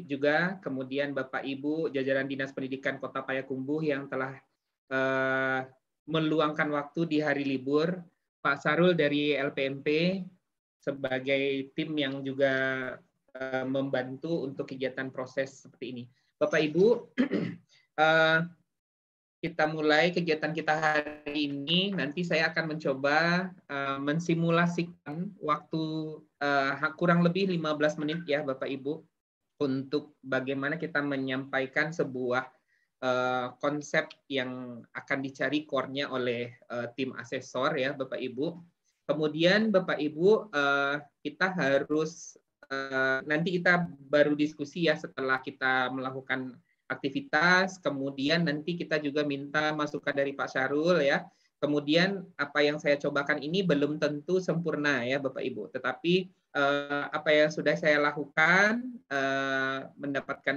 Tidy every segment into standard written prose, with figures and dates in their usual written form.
juga, kemudian Bapak Ibu jajaran Dinas Pendidikan Kota Payakumbuh yang telah meluangkan waktu di hari libur, Pak Sarul dari LPMP sebagai tim yang juga membantu untuk kegiatan proses seperti ini. Bapak Ibu, kita mulai kegiatan kita hari ini. Nanti saya akan mencoba mensimulasikan waktu kurang lebih 15 menit ya Bapak Ibu untuk bagaimana kita menyampaikan sebuah konsep yang akan dicari core-nya oleh tim asesor ya Bapak Ibu. Kemudian Bapak Ibu kita harus nanti kita baru diskusi ya setelah kita melakukan aktivitas, kemudian nanti kita juga minta masukan dari Pak Syarul ya. Kemudian apa yang saya cobakan ini belum tentu sempurna ya Bapak Ibu, tetapi apa yang sudah saya lakukan mendapatkan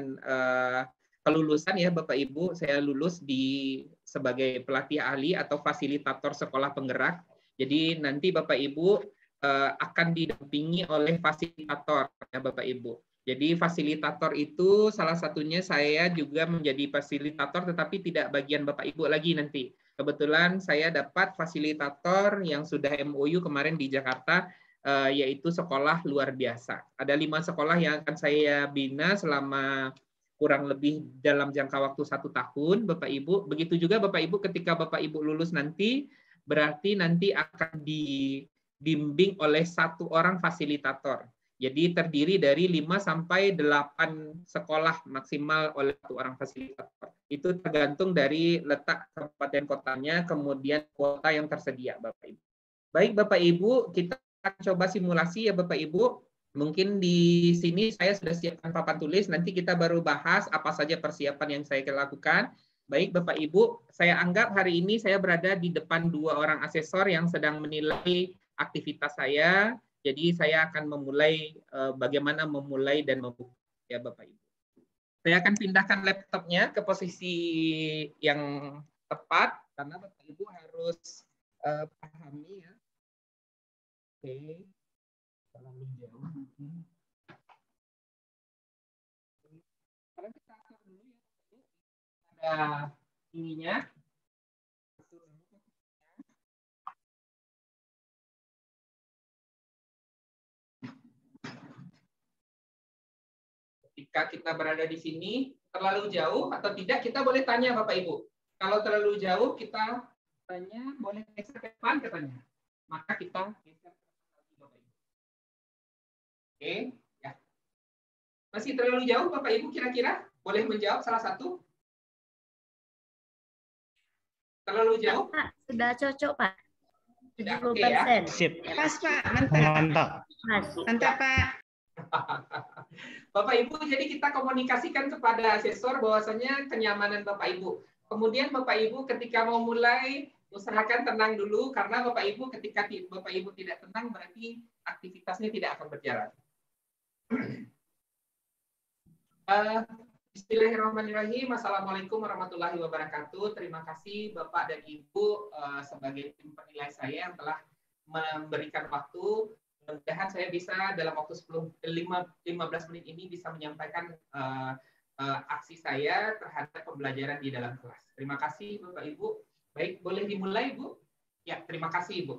kelulusan ya Bapak Ibu, saya lulus sebagai pelatih ahli atau fasilitator sekolah penggerak. Jadi nanti Bapak Ibu akan didampingi oleh fasilitator ya Bapak Ibu. Jadi fasilitator itu salah satunya saya juga menjadi fasilitator tetapi tidak bagian Bapak Ibu lagi nanti. Kebetulan saya dapat fasilitator yang sudah MOU kemarin di Jakarta yaitu sekolah luar biasa. Ada 5 sekolah yang akan saya bina selama kurang lebih dalam jangka waktu 1 tahun, Bapak Ibu. Begitu juga Bapak Ibu ketika Bapak Ibu lulus nanti, berarti nanti akan dibimbing oleh 1 orang fasilitator. Jadi terdiri dari 5 sampai 8 sekolah maksimal oleh 1 orang fasilitator. Itu tergantung dari letak kabupaten kotanya, kemudian kuota yang tersedia, Bapak Ibu. Baik Bapak Ibu, kita coba simulasi ya Bapak Ibu. Mungkin di sini saya sudah siapkan papan tulis, nanti kita baru bahas apa saja persiapan yang saya lakukan. Baik Bapak Ibu, saya anggap hari ini saya berada di depan 2 orang asesor yang sedang menilai aktivitas saya. Jadi saya akan memulai bagaimana memulai dan membuka ya Bapak Ibu. Saya akan pindahkan laptopnya ke posisi yang tepat karena Bapak Ibu harus pahami ya. Oke. Terlalu jauh mungkin. Sekarang kita atur dulu ya. Ada ininya. Ketika kita berada di sini, terlalu jauh atau tidak, kita boleh tanya Bapak Ibu. Kalau terlalu jauh, kita tanya, boleh geser ke depan katanya. Maka kita geser ke depan Bapak Ibu. Oke, ya. Masih terlalu jauh Bapak Ibu kira-kira? Boleh menjawab salah satu? Terlalu jauh? Pak, sudah cocok Pak. 70%. Okay, ya. Sip. Pas Pak, mantap. Mantap Pak. Bapak Ibu, jadi kita komunikasikan kepada asesor bahwasanya kenyamanan Bapak Ibu. Kemudian Bapak Ibu ketika mau mulai usahakan tenang dulu karena Bapak Ibu ketika Bapak Ibu tidak tenang berarti aktivitasnya tidak akan berjalan. Bismillahirrahmanirrahim. Assalamualaikum warahmatullahi wabarakatuh. Terima kasih Bapak dan Ibu sebagai tim penilai saya yang telah memberikan waktu. Mudah-mudahan saya bisa dalam waktu 15 menit ini bisa menyampaikan aksi saya terhadap pembelajaran di dalam kelas. Terima kasih Bapak Ibu. Baik, boleh dimulai Bu? Ya, terima kasih Ibu.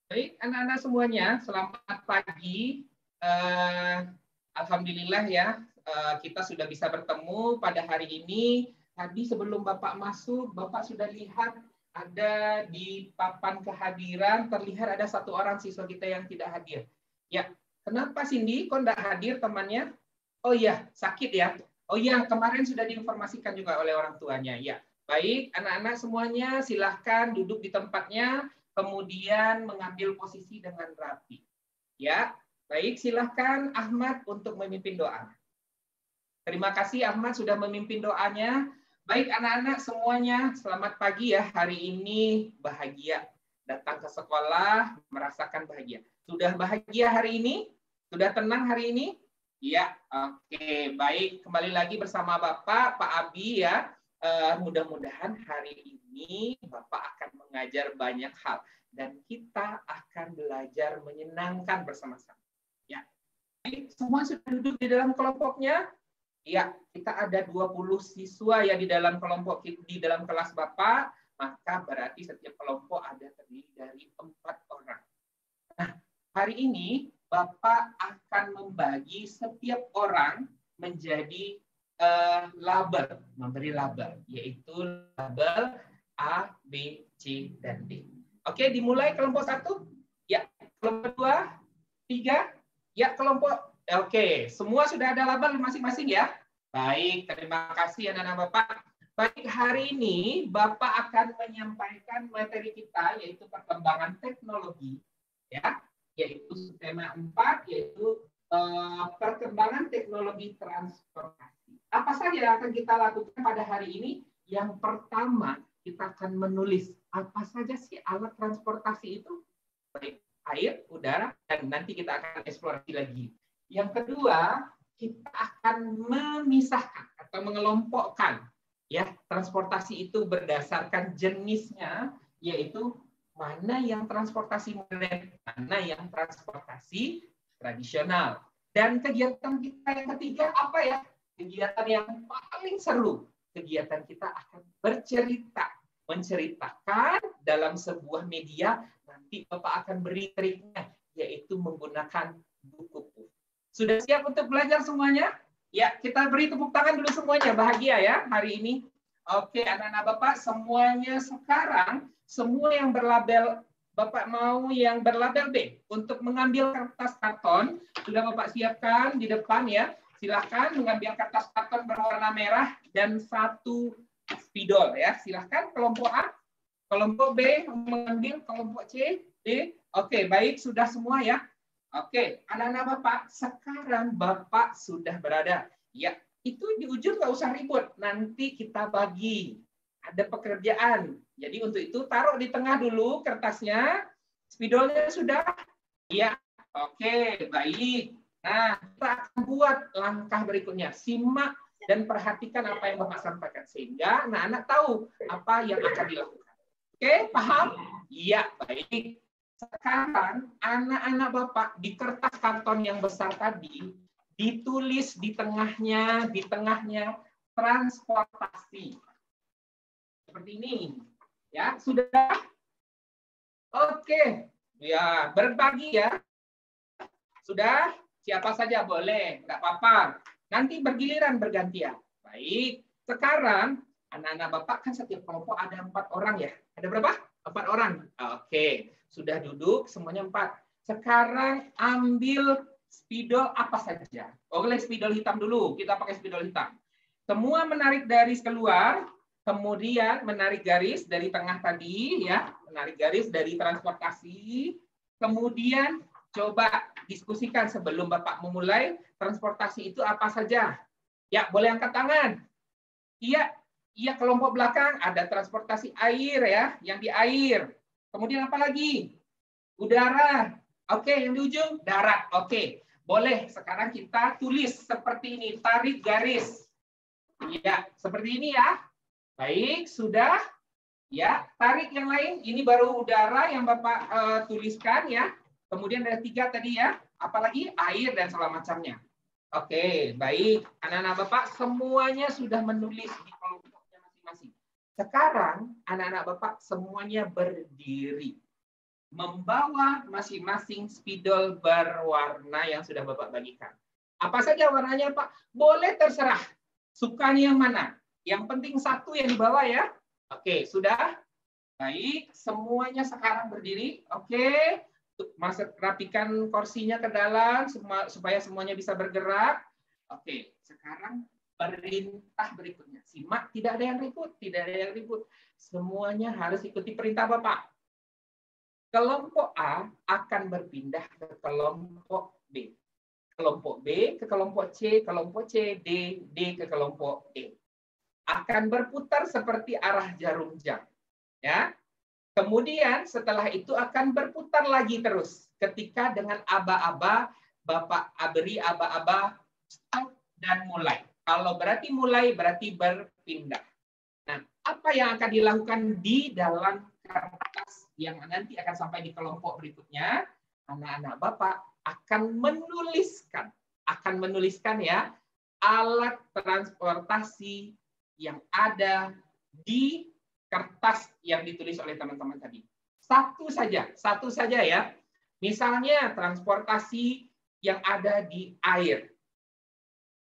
Baik, anak-anak semuanya, selamat pagi. Alhamdulillah ya, kita sudah bisa bertemu pada hari ini. Tadi sebelum Bapak masuk, Bapak sudah lihat ada di papan kehadiran, terlihat ada 1 orang siswa kita yang tidak hadir. Ya, kenapa Cindy kok tidak hadir temannya? Oh iya, sakit ya. Oh iya, kemarin sudah diinformasikan juga oleh orang tuanya. Ya, baik, anak-anak semuanya silahkan duduk di tempatnya, kemudian mengambil posisi dengan rapi. Ya, baik, silahkan Ahmad untuk memimpin doa. Terima kasih Ahmad sudah memimpin doanya. Baik anak-anak semuanya, selamat pagi ya. Hari ini bahagia. Datang ke sekolah, merasakan bahagia. Sudah bahagia hari ini? Sudah tenang hari ini? Ya, oke. Baik, kembali lagi bersama Bapak, Pak Abi ya. Mudah-mudahan hari ini Bapak akan mengajar banyak hal. Dan kita akan belajar menyenangkan bersama-sama. Ya, Oke, semua sudah duduk di dalam kelompoknya? Ya, kita ada 20 siswa ya di dalam kelompok, di dalam kelas Bapak, maka berarti setiap kelompok ada terdiri dari 4 orang. Nah, hari ini Bapak akan membagi setiap orang menjadi label, memberi label, yaitu label A, B, C, dan D. Oke, dimulai kelompok 1. Ya, kelompok 2, 3. Ya, kelompok. Oke, semua sudah ada label masing-masing ya. Baik, terima kasih anak-anak Bapak. Baik, hari ini Bapak akan menyampaikan materi kita yaitu perkembangan teknologi ya, yaitu tema 4 yaitu perkembangan teknologi transportasi. Apa saja yang akan kita lakukan pada hari ini? Yang pertama, kita akan menulis apa saja sih alat transportasi itu? Baik, air, udara, dan nanti kita akan eksplorasi lagi. Yang kedua, kita akan memisahkan atau mengelompokkan ya transportasi itu berdasarkan jenisnya, yaitu mana yang transportasi modern, mana yang transportasi tradisional. Dan kegiatan kita yang ketiga apa ya? Kegiatan yang paling seru. Kegiatan kita akan bercerita, menceritakan dalam sebuah media. Nanti Bapak akan beri triknya, yaitu menggunakan buku. Sudah siap untuk belajar semuanya? Ya, kita beri tepuk tangan dulu semuanya. Bahagia ya hari ini. Oke, anak-anak Bapak, semuanya sekarang, semua yang berlabel, Bapak mau yang berlabel B. Untuk mengambil kertas karton, sudah Bapak siapkan di depan ya. Silahkan mengambil kertas karton berwarna merah dan 1 spidol ya. Silahkan kelompok A, kelompok B mengambil, kelompok C, D. Oke, baik, sudah semua ya. Oke, anak-anak Bapak, sekarang Bapak sudah berada. Ya, itu di ujung nggak usah ribut. Nanti kita bagi. Ada pekerjaan. Jadi untuk itu taruh di tengah dulu kertasnya. Spidolnya sudah? Ya, oke, baik. Nah, kita akan buat langkah berikutnya. Simak dan perhatikan apa yang Bapak sampaikan. Sehingga anak-anak tahu apa yang akan dilakukan. Oke, paham? Iya, baik. Sekarang anak-anak Bapak di kertas karton yang besar tadi ditulis di tengahnya transportasi. Seperti ini. Ya, sudah? Oke. Ya, berbagi ya. Sudah? Siapa saja boleh, enggak apa-apa. Nanti bergiliran bergantian. Baik. Sekarang anak-anak Bapak kan setiap kelompok ada 4 orang ya. Ada berapa? 4 orang. Oke. Sudah duduk semuanya 4. Sekarang ambil spidol apa saja. Boleh spidol hitam dulu. Kita pakai spidol hitam. Semua menarik garis keluar, kemudian menarik garis dari tengah tadi ya, menarik garis dari transportasi. Kemudian coba diskusikan sebelum Bapak memulai transportasi itu apa saja. Ya, boleh angkat tangan. Iya, kelompok belakang ada transportasi air ya, yang di air. Kemudian apa lagi? Udara. Oke, yang di ujung darat. Oke, boleh. Sekarang kita tulis seperti ini. Tarik garis. Ya, seperti ini ya. Baik, sudah. Ya, tarik yang lain. Ini baru udara yang Bapak tuliskan ya. Kemudian ada 3 tadi ya. Apalagi air dan segala macamnya. Oke, baik. Anak-anak Bapak semuanya sudah menulis di kelompoknya masing-masing. Sekarang anak-anak Bapak semuanya berdiri. Membawa masing-masing spidol berwarna yang sudah Bapak bagikan. Apa saja warnanya Pak? Boleh terserah. Sukanya yang mana? Yang penting 1 yang dibawa ya. Oke, sudah? Baik, semuanya sekarang berdiri. Oke, rapikan kursinya ke dalam supaya semuanya bisa bergerak. Oke, sekarang perintah berikutnya. Simak, tidak ada yang ribut, Semuanya harus ikuti perintah Bapak. Kelompok A akan berpindah ke kelompok B. Kelompok B ke kelompok C, kelompok C, D ke kelompok E. Akan berputar seperti arah jarum jam. Ya. Kemudian setelah itu akan berputar lagi terus. Ketika dengan aba-aba, Bapak beri aba-aba stop dan mulai. Kalau berarti mulai, berarti berpindah. Nah, apa yang akan dilakukan di dalam kertas yang nanti akan sampai di kelompok berikutnya? Anak-anak Bapak akan menuliskan akan menuliskan ya alat transportasi yang ada di kertas yang ditulis oleh teman-teman tadi. Satu saja ya. Misalnya transportasi yang ada di air.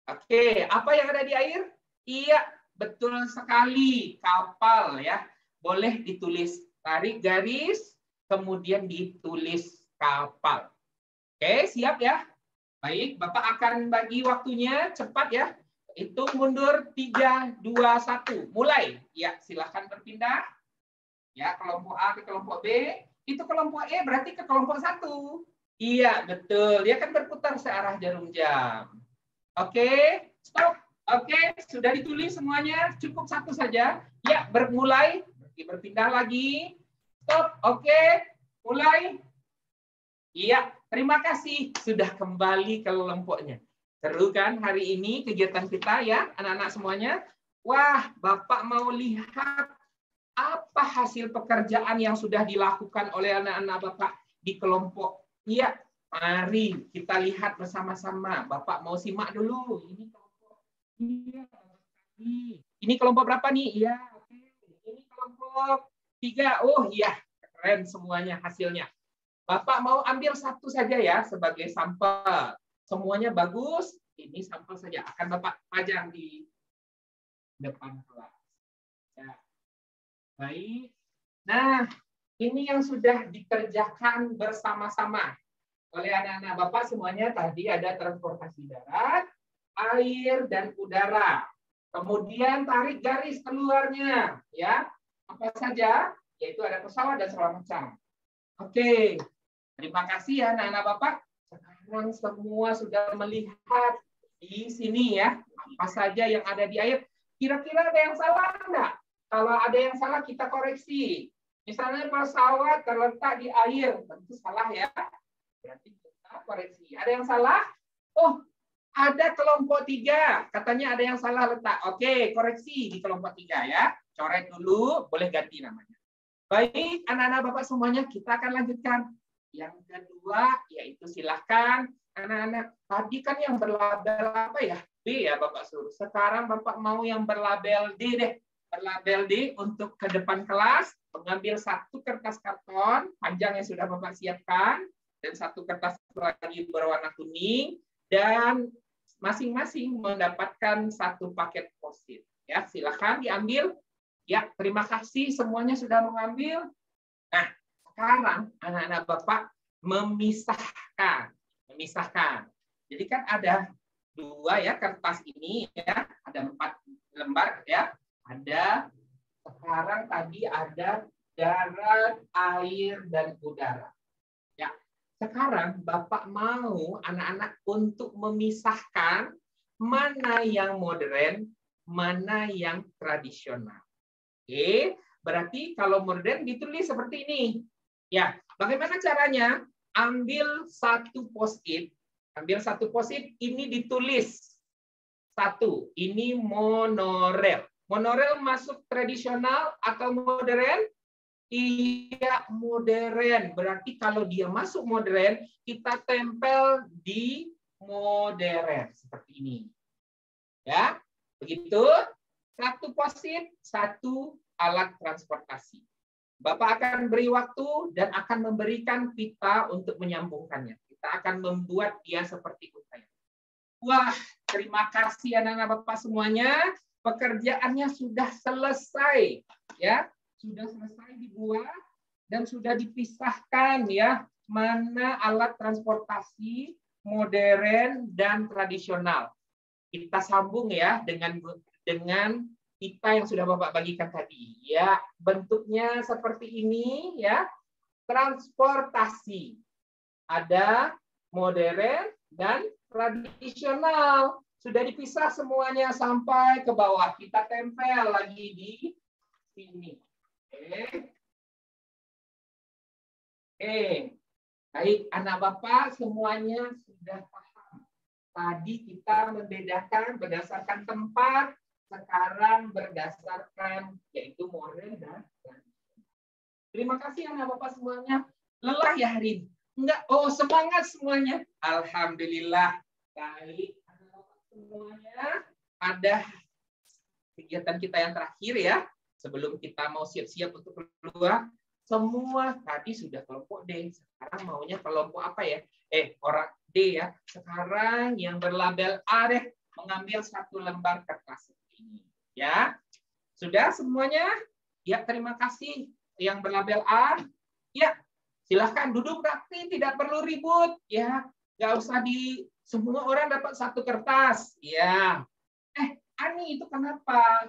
Oke, apa yang ada di air? Iya, betul sekali, kapal ya. Boleh ditulis, tarik garis, kemudian ditulis kapal. Oke, siap ya? Baik, Bapak akan bagi waktunya cepat ya. Hitung mundur 3, 2, 1. Mulai. Ya, silakan berpindah. Ya, kelompok A ke kelompok B. Itu kelompok E berarti ke kelompok 1. Iya, betul. Dia kan berputar searah jarum jam. Oke, stop. Oke, sudah ditulis semuanya. Cukup satu saja. Ya, bermulai. Berpindah lagi. Stop. Oke, mulai. Iya, terima kasih. Sudah kembali ke kelompoknya. Seru kan hari ini kegiatan kita ya, anak-anak semuanya? Wah, Bapak mau lihat apa hasil pekerjaan yang sudah dilakukan oleh anak-anak Bapak di kelompok. Iya, mari kita lihat bersama-sama. Bapak mau simak dulu. Ini kelompok. Iya, ini kelompok berapa nih? Iya, oke. Ini kelompok 3. Oh iya, keren semuanya hasilnya. Bapak mau ambil satu saja ya sebagai sampel. Semuanya bagus, ini sampel saja. Akan Bapak pajang di depan kelas. Ya. Baik. Nah, ini yang sudah dikerjakan bersama-sama oleh anak-anak Bapak semuanya. Tadi ada transportasi darat, air, dan udara. Kemudian tarik garis keluarnya. Ya, apa saja? Yaitu ada pesawat dan segala macam. Oke, terima kasih ya anak-anak Bapak. Sekarang semua sudah melihat di sini ya, apa saja yang ada di air. Kira-kira ada yang salah enggak? Kalau ada yang salah kita koreksi. Misalnya pesawat terletak di air, tentu salah ya. Berarti kita koreksi. Ada yang salah? Oh, ada kelompok 3. Katanya ada yang salah letak. Oke, koreksi di kelompok 3 ya. Coret dulu, boleh ganti namanya. Baik, anak-anak Bapak semuanya, kita akan lanjutkan. Yang kedua, yaitu silahkan anak-anak. Tadi kan yang berlabel apa ya? B ya Bapak suruh. Sekarang Bapak mau yang berlabel D deh. Berlabel D untuk ke depan kelas. Mengambil satu kertas karton panjang yang sudah Bapak siapkan. Dan satu kertas lagi berwarna kuning. Dan masing-masing mendapatkan satu paket post-it. Ya, silahkan diambil. Ya, terima kasih semuanya sudah mengambil. Nah, sekarang anak-anak Bapak memisahkan. Jadi kan ada 2 ya kertas ini ya, ada 4 lembar ya. Ada sekarang tadi ada darat, air, dan udara. Ya, sekarang Bapak mau anak-anak untuk memisahkan mana yang modern, mana yang tradisional. Oke, berarti kalau modern ditulis seperti ini. Ya, bagaimana caranya? Ambil satu post-it. Ini ditulis. 1, ini monorel. Monorel masuk tradisional atau modern? Iya, modern. Berarti kalau dia masuk modern, kita tempel di modern seperti ini. Ya, begitu. 1 post-it, 1 alat transportasi. Bapak akan beri waktu dan akan memberikan pita untuk menyambungkannya. Kita akan membuat dia seperti untayan. Wah, terima kasih anak-anak Bapak semuanya. Pekerjaannya sudah selesai, ya, sudah selesai dibuat dan sudah dipisahkan ya mana alat transportasi modern dan tradisional. Kita sambung ya dengan kita yang sudah Bapak bagikan tadi. Ya, bentuknya seperti ini ya. Transportasi. Ada modern dan tradisional. Sudah dipisah semuanya sampai ke bawah. Kita tempel lagi di sini. Oke. Baik, anak Bapak semuanya sudah paham. Tadi kita membedakan berdasarkan tempat, sekarang berdasarkan yaitu modern dan tradisional. Terima kasih anak Bapak semuanya. Lelah ya hari ini? Enggak, oh semangat semuanya. Alhamdulillah. Baik, anak-anak semuanya, ada kegiatan kita yang terakhir ya. Sebelum kita mau siap-siap untuk keluar, semua tadi sudah kelompok D. Sekarang maunya kelompok apa ya? Orang D ya. Sekarang yang berlabel A deh, mengambil satu lembar kertas ini. Ya, sudah semuanya? Ya, terima kasih. Yang berlabel A, ya, silahkan duduk rapi, tidak perlu ribut. Ya, nggak usah semua orang dapat satu kertas. Ya, Ani itu kenapa?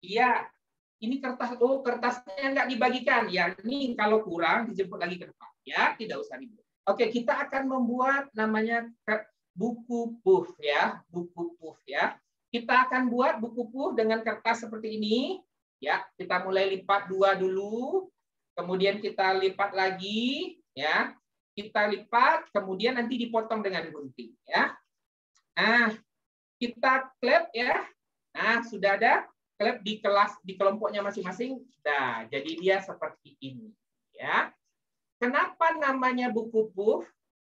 Iya, ini kertas, kertasnya nggak dibagikan. Ya, ini kalau kurang dijemput lagi ke depan. Ya, tidak usah ribut. Oke, kita akan membuat namanya buku puff ya, buku puff ya. Kita akan buat buku puff dengan kertas seperti ini. Ya, kita mulai lipat 2 dulu. Kemudian kita lipat lagi, ya. Kita lipat, kemudian nanti dipotong dengan gunting, ya. Nah, kita klep ya. Nah, sudah ada klep di kelas di kelompoknya masing-masing. Nah, jadi dia seperti ini, ya. Kenapa namanya buku puff?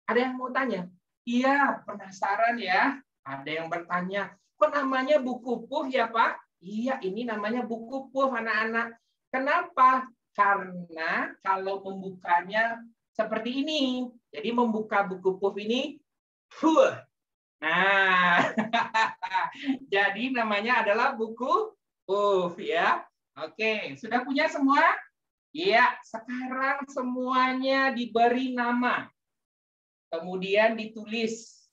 Ada yang mau tanya? Iya, penasaran ya. Ada yang bertanya, kok namanya buku puff ya, Pak? Iya, ini namanya buku puff, anak-anak. Kenapa? Karena kalau membukanya seperti ini. Jadi membuka buku puff ini, nah, jadi namanya adalah buku puff ya. Oke, sudah punya semua? Iya, sekarang semuanya diberi nama. Kemudian ditulis,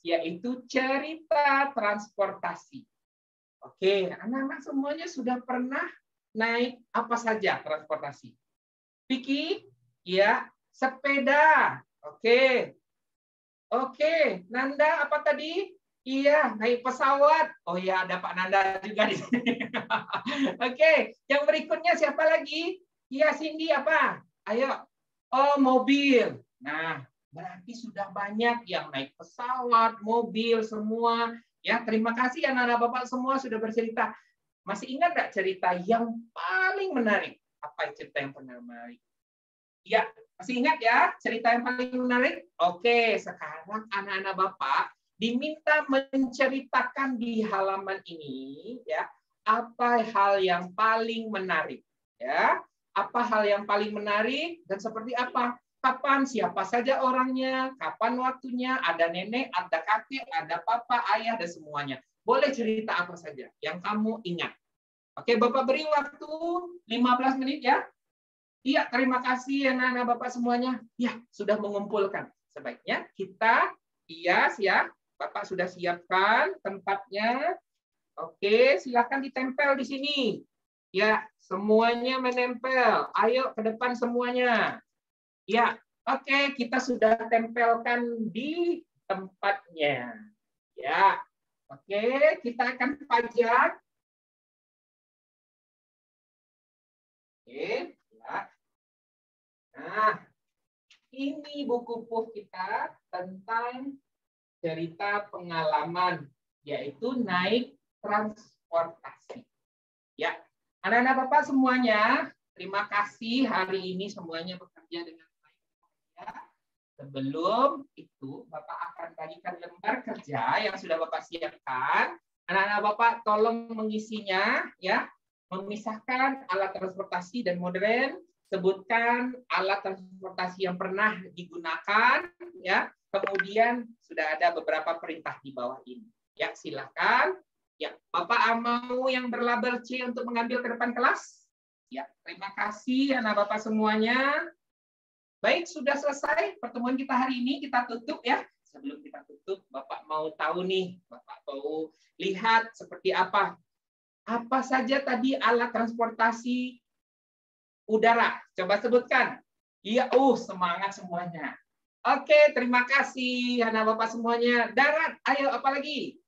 yaitu cerita transportasi. Oke, anak-anak semuanya sudah pernah naik apa saja transportasi? Vicky, ya, sepeda. Oke. Oke, Nanda apa tadi? Iya, naik pesawat. Oh iya, ada Pak Nanda juga di sini. Oke, yang berikutnya siapa lagi? Iya, Cindy apa? Ayo. Oh, mobil. Nah, berarti sudah banyak yang naik pesawat, mobil, semua. Ya, terima kasih anak-anak Bapak semua sudah bercerita. Masih ingat nggak cerita yang paling menarik? Apa cerita yang paling menarik? Ya, masih ingat ya cerita yang paling menarik? Oke, sekarang anak-anak Bapak diminta menceritakan di halaman ini ya, apa hal yang paling menarik ya. Apa hal yang paling menarik dan seperti apa? Kapan, siapa saja orangnya, kapan waktunya, ada nenek, ada kakek, ada papa, ayah, dan semuanya. Boleh cerita apa saja yang kamu ingat. Oke, Bapak beri waktu 15 menit ya. Iya, terima kasih anak-anak Bapak semuanya. Ya, sudah mengumpulkan. Sebaiknya kita hias ya. Bapak sudah siapkan tempatnya. Oke, silakan ditempel di sini. Ya, semuanya menempel. Ayo ke depan semuanya. Ya, oke, kita sudah tempelkan di tempatnya. Ya, oke, kita akan pajak. Oke, ya. Nah, ini buku puff kita tentang cerita pengalaman, yaitu naik transportasi. Ya, anak-anak Bapak semuanya, terima kasih hari ini semuanya bekerja dengan baik. Ya. Sebelum itu, Bapak akan bagikan lembar kerja yang sudah Bapak siapkan. Anak-anak Bapak tolong mengisinya, ya, memisahkan alat transportasi dan modern. Sebutkan alat transportasi yang pernah digunakan, ya. Kemudian sudah ada beberapa perintah di bawah ini. Ya, silakan. Ya, Bapak mau yang berlabel C untuk mengambil ke depan kelas? Ya, terima kasih anak Bapak semuanya. Baik, sudah selesai pertemuan kita hari ini, kita tutup ya. Sebelum kita tutup, Bapak mau tahu nih, Bapak mau lihat seperti apa. Apa saja tadi alat transportasi udara? Coba sebutkan. Iya, semangat semuanya. Oke, terima kasih anak Bapak semuanya. Darat, ayo apa lagi?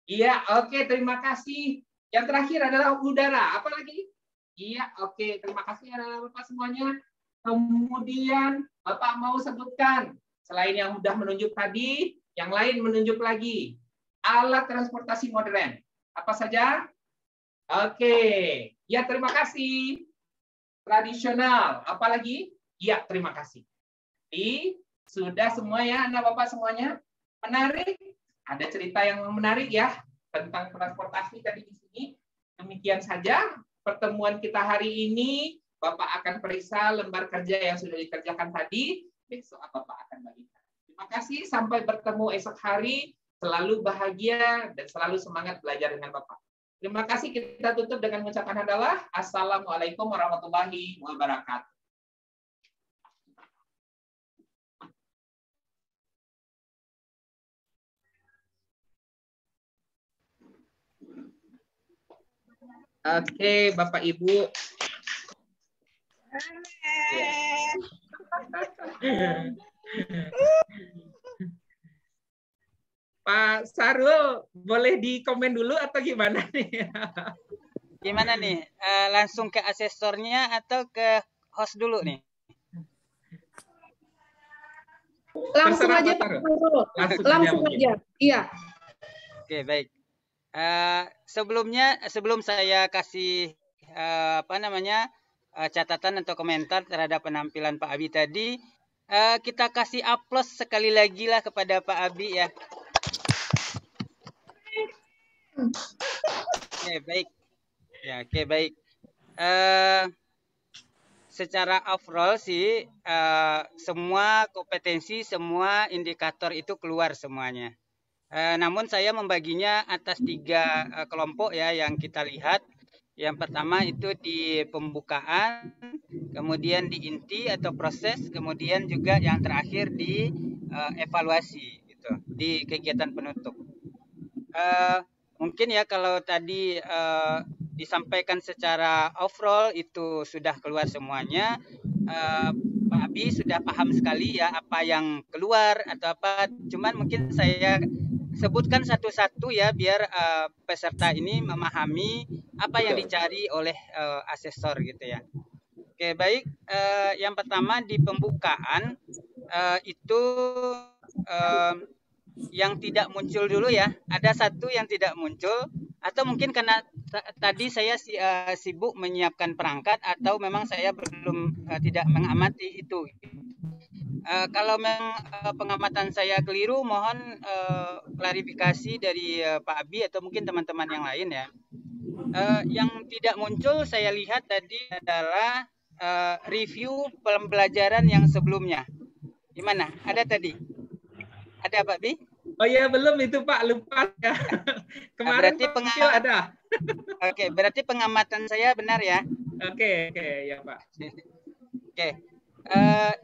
Iya, oke, terima kasih. Yang terakhir adalah udara. Apa lagi? Iya, oke, terima kasih anak Bapak semuanya. Kemudian Bapak mau sebutkan, selain yang sudah menunjuk tadi, yang lain menunjuk lagi. Alat transportasi modern. Apa saja? Oke, ya terima kasih. Tradisional, apalagi? Ya, terima kasih. Sudah semua ya, anak Bapak semuanya? Menarik? Ada cerita yang menarik ya tentang transportasi tadi di sini. Demikian saja pertemuan kita hari ini. Bapak akan periksa lembar kerja yang sudah dikerjakan tadi. Besok Bapak akan bagikan. Terima kasih. Sampai bertemu esok hari. Selalu bahagia dan selalu semangat belajar dengan Bapak. Terima kasih. Kita tutup dengan mengucapkan hamdalah. Assalamualaikum warahmatullahi wabarakatuh. Oke, Bapak Ibu. Pak Sarul, boleh dikomen dulu atau gimana nih? Gimana nih? Langsung ke asesornya atau ke host dulu nih? Langsung aja Pak Sarul. Langsung aja. Iya. Oke, baik. Sebelum saya kasih catatan atau komentar terhadap penampilan Pak Abi tadi, kita kasih aplaus sekali lagi lah kepada Pak Abi ya. Oke, baik. Ya, oke, baik. Secara overall sih semua kompetensi, semua indikator itu keluar semuanya. Namun saya membaginya atas 3 kelompok ya yang kita lihat. Yang pertama itu di pembukaan, kemudian di inti atau proses, kemudian juga yang terakhir di evaluasi gitu, di kegiatan penutup. Mungkin ya kalau tadi disampaikan secara overall itu sudah keluar semuanya. Pak Abi sudah paham sekali ya apa yang keluar atau apa. Cuman mungkin saya sebutkan satu-satu ya biar peserta ini memahami apa yang dicari oleh asesor gitu ya. Oke, baik. Yang pertama di pembukaan itu yang tidak muncul dulu ya. Ada satu yang tidak muncul atau mungkin karena tadi saya sibuk menyiapkan perangkat atau memang saya belum tidak mengamati itu. Kalau memang pengamatan saya keliru, mohon klarifikasi dari Pak Abi atau mungkin teman-teman yang lain ya. Yang tidak muncul saya lihat tadi adalah review pembelajaran yang sebelumnya. Gimana? Ada tadi? Ada Pak Abi? Oh iya, belum itu Pak, lupa ya. Kemarin berarti ada. Oke, berarti pengamatan saya benar ya? Oke, ya Pak. Oke.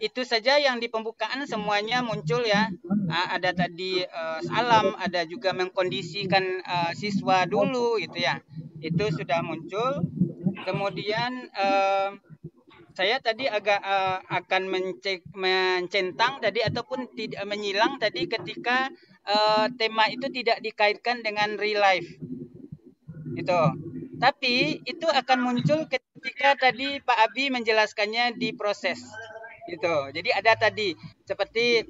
Itu saja yang di pembukaan semuanya muncul ya. Ada tadi salam, ada juga mengkondisikan siswa dulu gitu ya. Itu sudah muncul. Kemudian saya tadi agak akan mencentang tadi ataupun tidak menyilang tadi ketika tema itu tidak dikaitkan dengan real life. Itu. Tapi itu akan muncul ketika tadi Pak Abi menjelaskannya di proses. Gitu. Jadi ada tadi seperti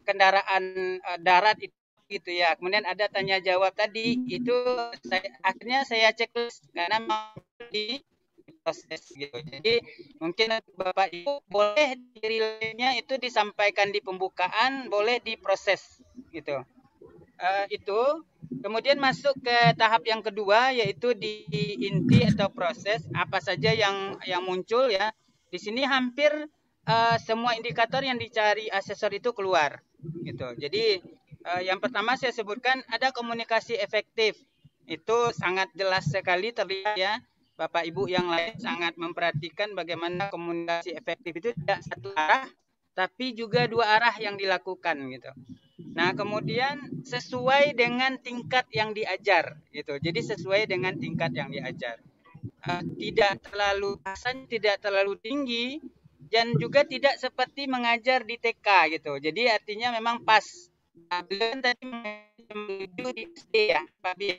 kendaraan darat itu gitu ya. Kemudian ada tanya jawab tadi itu akhirnya saya checklist karena di proses gitu. Jadi mungkin Bapak Ibu boleh dirilisnya itu disampaikan di pembukaan, boleh di proses gitu. Itu kemudian masuk ke tahap yang kedua yaitu di inti atau proses apa saja yang muncul ya. Di sini hampir semua indikator yang dicari asesor itu keluar gitu. Jadi yang pertama saya sebutkan ada komunikasi efektif. Itu sangat jelas sekali terlihat ya. Bapak Ibu yang lain sangat memperhatikan bagaimana komunikasi efektif itu tidak satu arah tapi juga 2 arah yang dilakukan gitu. Nah, kemudian sesuai dengan tingkat yang diajar gitu. Jadi sesuai dengan tingkat yang diajar. Tidak terlalu tidak terlalu tinggi dan juga tidak seperti mengajar di TK gitu. Jadi artinya memang pas. Beliau tadi menuju di SD ya, Pak Bi.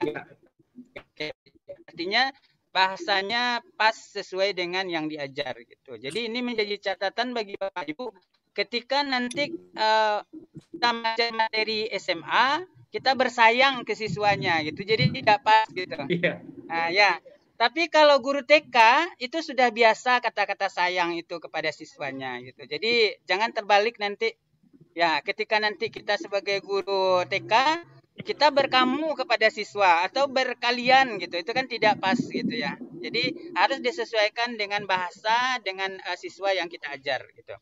Artinya bahasanya pas sesuai dengan yang diajar gitu. Jadi ini menjadi catatan bagi Bapak Ibu ketika nanti kita mengajar materi SMA, kita bersayang ke siswanya gitu. Jadi tidak pas gitu. Iya. Nah, ya. Tapi kalau guru TK itu sudah biasa kata-kata sayang itu kepada siswanya gitu. Jadi jangan terbalik nanti Ya, ketika nanti kita sebagai guru TK, kita berkamu kepada siswa atau berkalian gitu, itu kan tidak pas gitu ya. Jadi harus disesuaikan dengan bahasa, dengan siswa yang kita ajar gitu.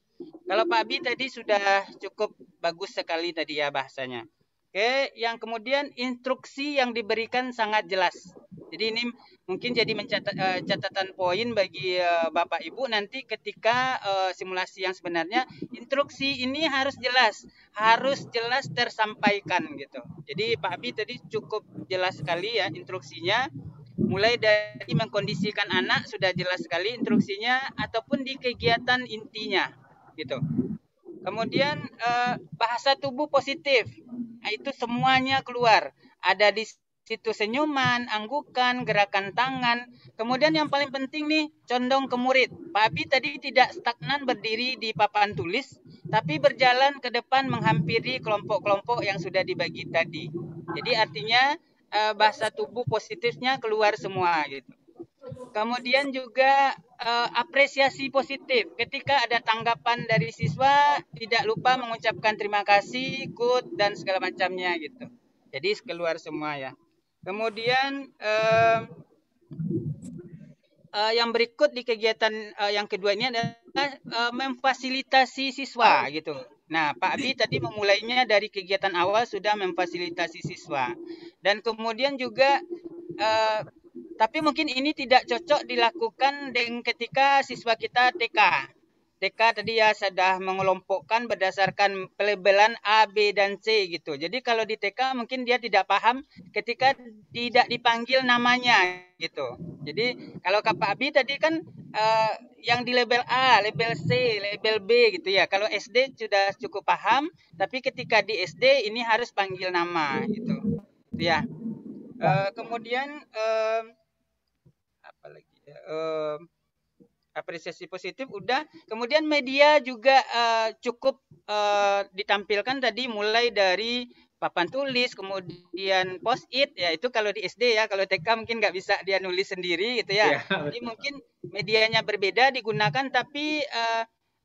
Kalau Pak Abi tadi sudah cukup bagus sekali tadi ya bahasanya. Oke, yang kemudian instruksi yang diberikan sangat jelas. Jadi ini mungkin jadi catatan poin bagi Bapak Ibu nanti ketika simulasi yang sebenarnya, instruksi ini harus jelas tersampaikan gitu. Jadi Pak Abi tadi cukup jelas sekali ya instruksinya. Mulai dari mengkondisikan anak sudah jelas sekali instruksinya ataupun di kegiatan intinya gitu. Kemudian bahasa tubuh positif, nah, itu semuanya keluar. Ada di situ senyuman, anggukan, gerakan tangan. Kemudian yang paling penting nih, condong ke murid. Pak Abi tadi tidak stagnan berdiri di papan tulis, tapi berjalan ke depan menghampiri kelompok-kelompok yang sudah dibagi tadi. Jadi artinya bahasa tubuh positifnya keluar semua gitu. Kemudian juga apresiasi positif. Ketika ada tanggapan dari siswa, tidak lupa mengucapkan terima kasih, good, dan segala macamnya gitu. Jadi keluar semua ya. Kemudian yang berikut di kegiatan yang kedua ini adalah memfasilitasi siswa gitu. Nah, Pak Abi tadi memulainya dari kegiatan awal sudah memfasilitasi siswa. Dan kemudian juga tapi mungkin ini tidak cocok dilakukan dengan ketika siswa kita TK. TK tadi ya sudah mengelompokkan berdasarkan pelabelan A, B, dan C gitu. Jadi kalau di TK mungkin dia tidak paham ketika tidak dipanggil namanya gitu. Jadi kalau Pak Abi tadi kan yang di label A, label C, label B gitu ya. Kalau SD sudah cukup paham, tapi ketika di SD ini harus panggil nama gitu. Ya. Kemudian apalagi ya, apresiasi positif udah. Kemudian media juga cukup ditampilkan tadi mulai dari papan tulis, kemudian post-it ya, itu kalau di SD ya. Kalau TK mungkin nggak bisa dia nulis sendiri gitu ya. Jadi mungkin medianya berbeda digunakan, tapi